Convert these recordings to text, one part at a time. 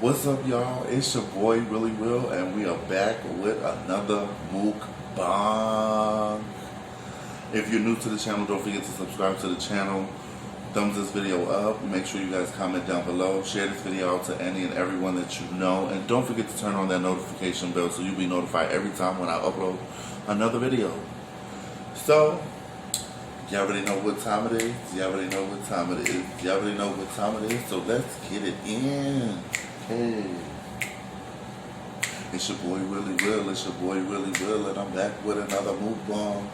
What's up, y'all? It's your boy Willie Will, and we are back with another mukbang. If you're new to the channel, don't forget to subscribe to the channel. Thumbs this video up. Make sure you guys comment down below. Share this video out to any and everyone that you know, and don't forget to turn on that notification bell so you'll be notified every time when I upload another video. So, you already know what time it is. You already know what time it is. You already know what time it is. So let's get it in. Hey, it's your boy Willie Will, it's your boy Willie Will, and I'm back with another mukbang.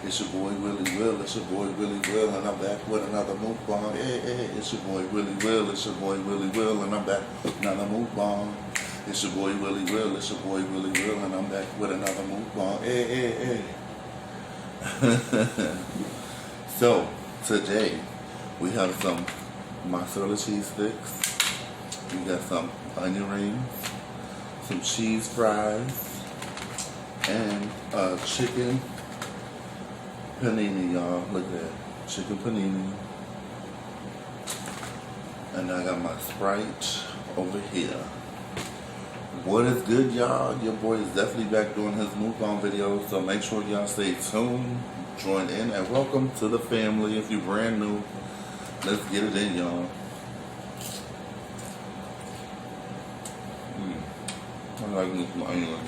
It's your boy Willie Will, it's your boy Willie Will, and I'm back with another mukbang. Hey, it's your boy Willie Will, it's your boy Willie Will, and I'm back with another mukbang. It's your boy Willie Will, it's your boy Willie Will, and I'm back with another mukbang. Hey. So, today, we have some mozzarella cheese sticks. We got some onion rings, some cheese fries, and chicken panini, y'all. Look at that. Chicken panini. And I got my Sprite over here. What is good, y'all? Your boy is definitely back doing his mukbang videos, so make sure y'all stay tuned, join in, and welcome to the family. If you're brand new, let's get it in, y'all. I like this onion.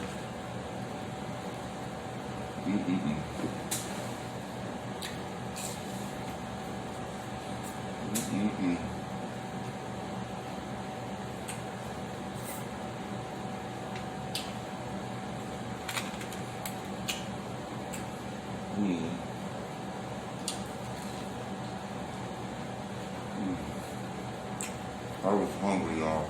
Mm-mm-mm. Mm-mm-mm. I was hungry, y'all.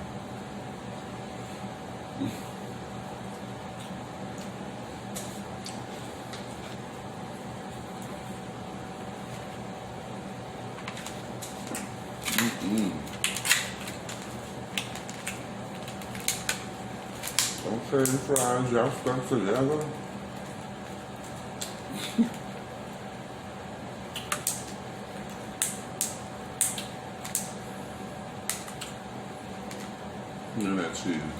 Okay, the fries, y'all stuck together. Look at that cheese.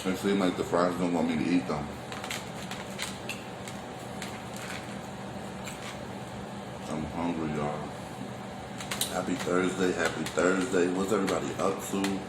It seems like the fries don't want me to eat them. I'm hungry, y'all. Happy Thursday, happy Thursday. What's everybody up to?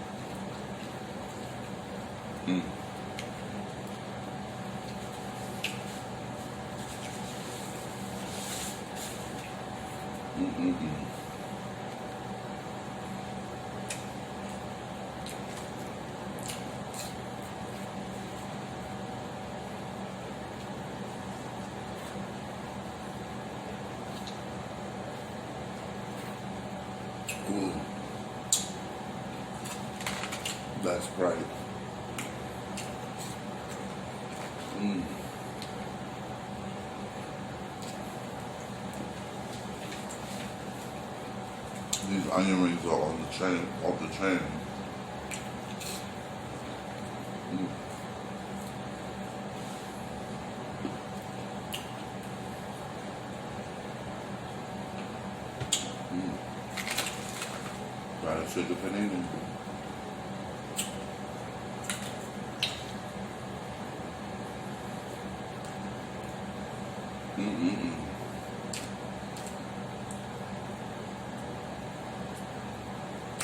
Ooh. That's right. These onion rings are on the chain, off the chain. Fried chicken panini.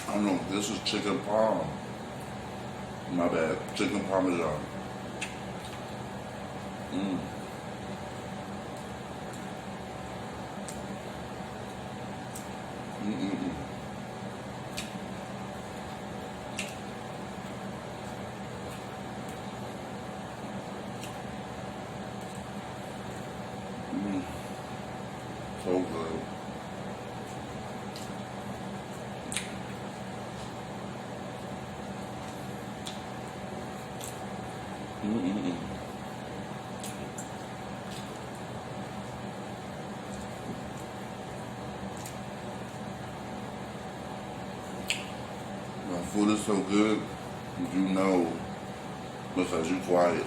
I don't know, this is chicken parm. My bad, chicken parmesan. So good. My food is so good, you know, because you quiet.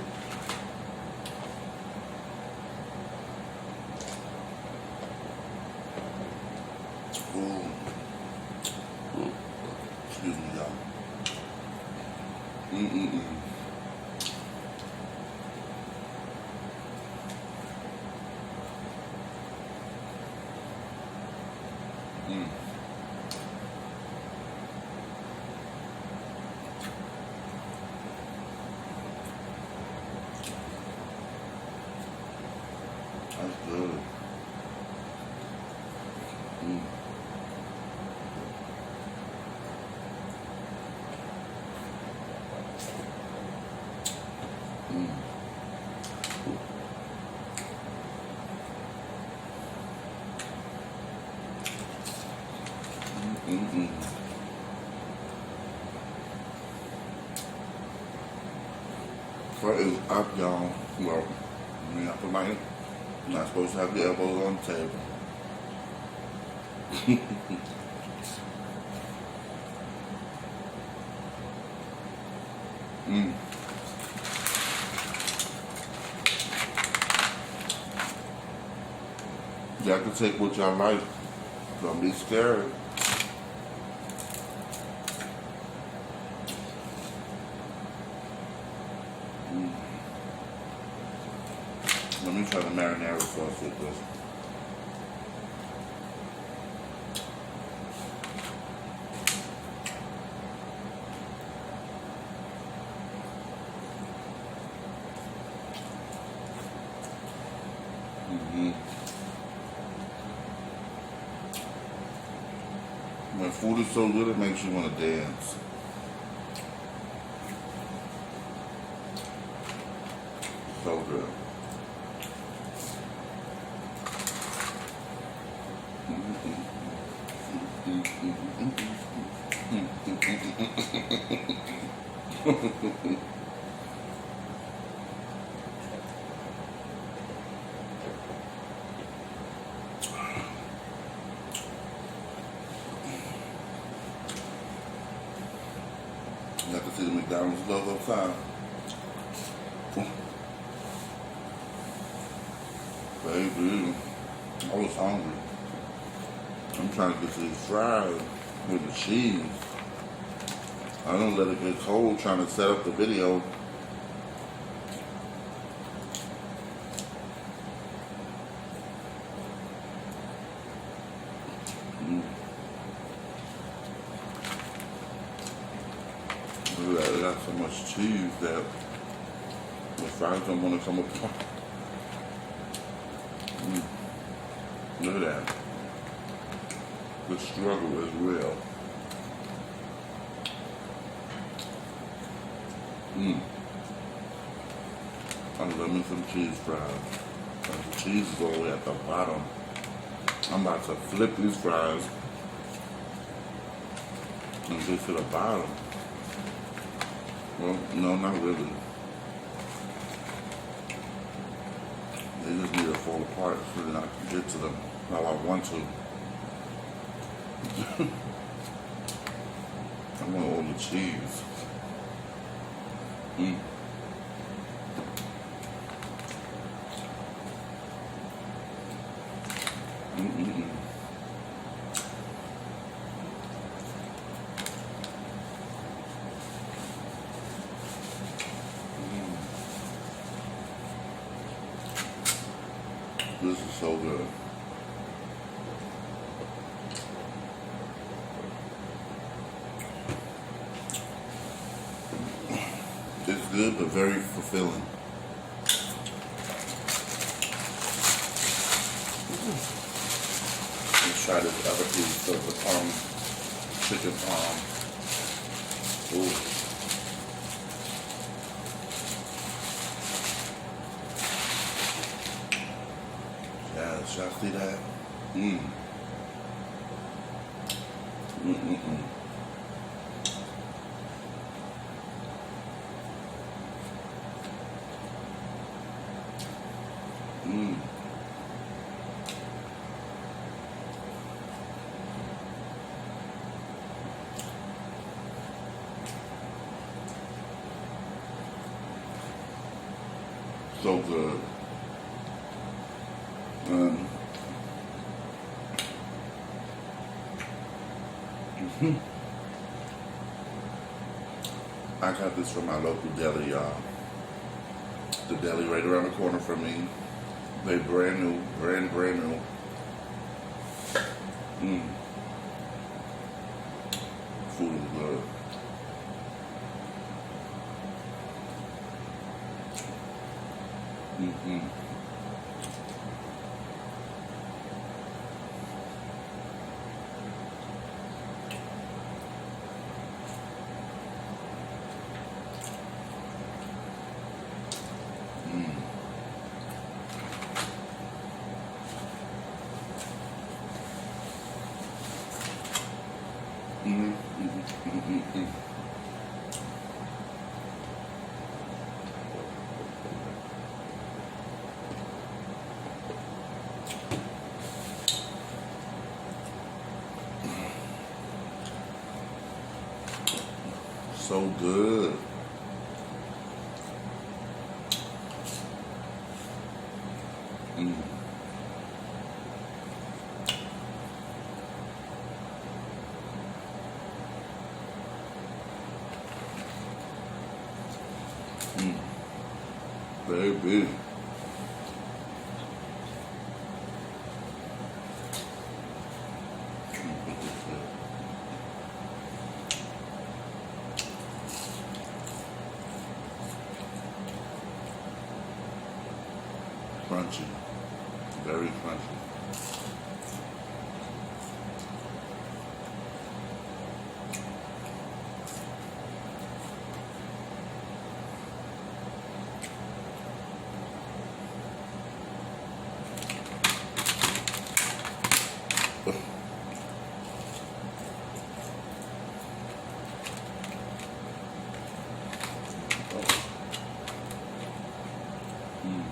What is up, y'all? Well, me up my not supposed to have the elbows on the table. Y'all can take what y'all like. Don't be scared. Let me try the marinara sauce with this. When food is so good, it makes you want to dance. So good. You have to see the McDonald's logo sign. Baby, I was hungry. I'm trying to get these fries with the cheese. I don't let it get cold trying to set up the video. Look at that, it got so much cheese that the fries don't want to come apart. Look at that. The struggle is real. I love me some cheese fries. And the cheese is all the way at the bottom. I'm about to flip these fries and get to the bottom. Well, no, not really. They just need to fall apart so that I can get to them how I want to. I want all the cheese. This is so good. It's good, but very fulfilling. Let's try this other piece of the chicken palm. Ooh. Yeah, y'all see that? So good. I got this from my local deli, y'all. The deli right around the corner from me. They brand new, brand new. Food is good. Mm. So good. Mm. Mm. Baby. Crunchy. Very crunchy. Mm.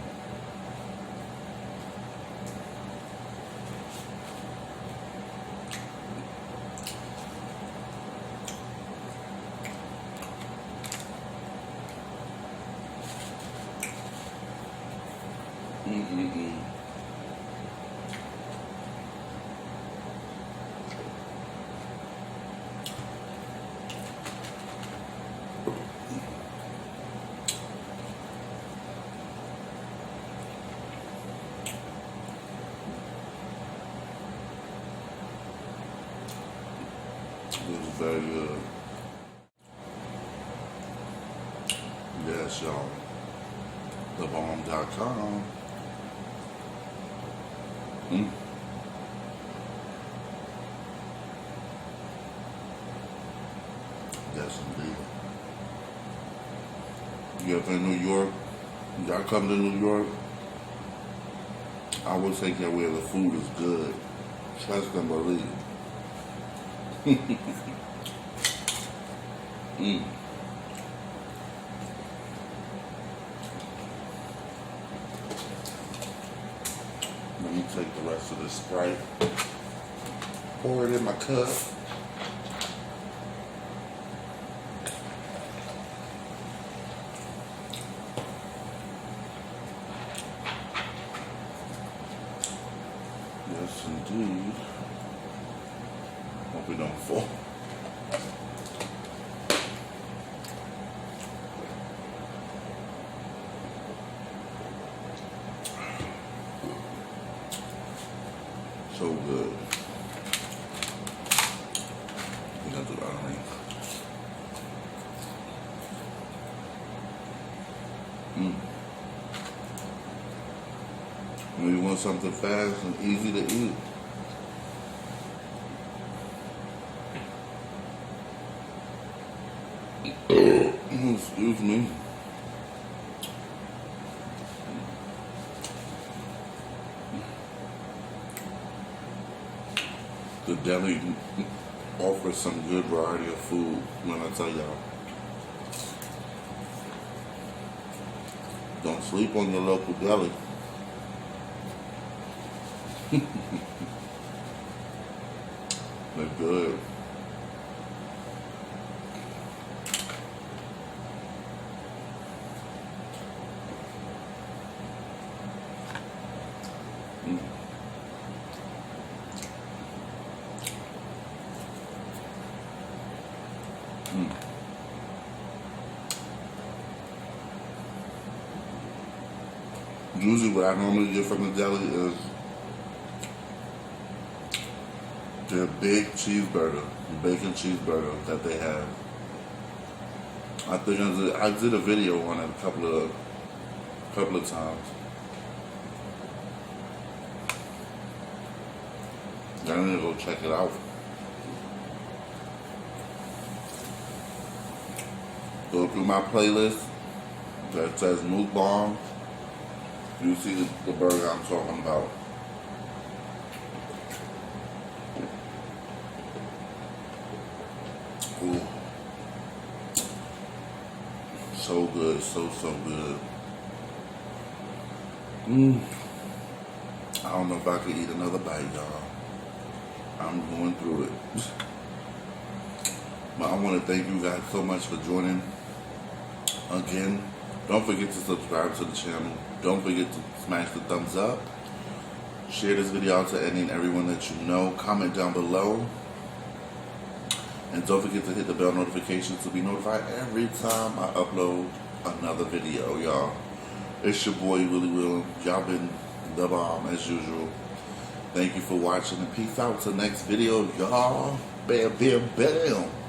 Mm-mm-mm. This is very good. Yes, y'all. TheBomb.com. Mm. Yes, indeed. You ever in New York? Y'all come to New York? I would take that where the food is good. Trust and believe. Mm. Let me take the rest of this Sprite. Pour it in my cup. Yes, indeed. Hope we don't fall. So good. We're gonna do the underneath. Mm. When you want something fast and easy to eat. Excuse me. The deli offers some good variety of food, when I tell y'all. Don't sleep on your local deli. They're good. Mm. Mm. Usually what I normally get from the deli is their big cheeseburger, bacon cheeseburger that they have. I think I did a video on it a couple of times. I need to go check it out. Go through my playlist that says mukbang. You see the burger I'm talking about. Ooh. so good. It's so good. I don't know if I could eat another bite, y'all. I'm going through it. But I want to thank you guys so much for joining. Again, don't forget to subscribe to the channel. Don't forget to smash the thumbs up. Share this video out to any and everyone that you know. Comment down below. And don't forget to hit the bell notification to be notified every time I upload another video, y'all. It's your boy, Willie Will. Y'all been the bomb as usual. Thank you for watching and peace out till next video, y'all. Bam, bam, bam.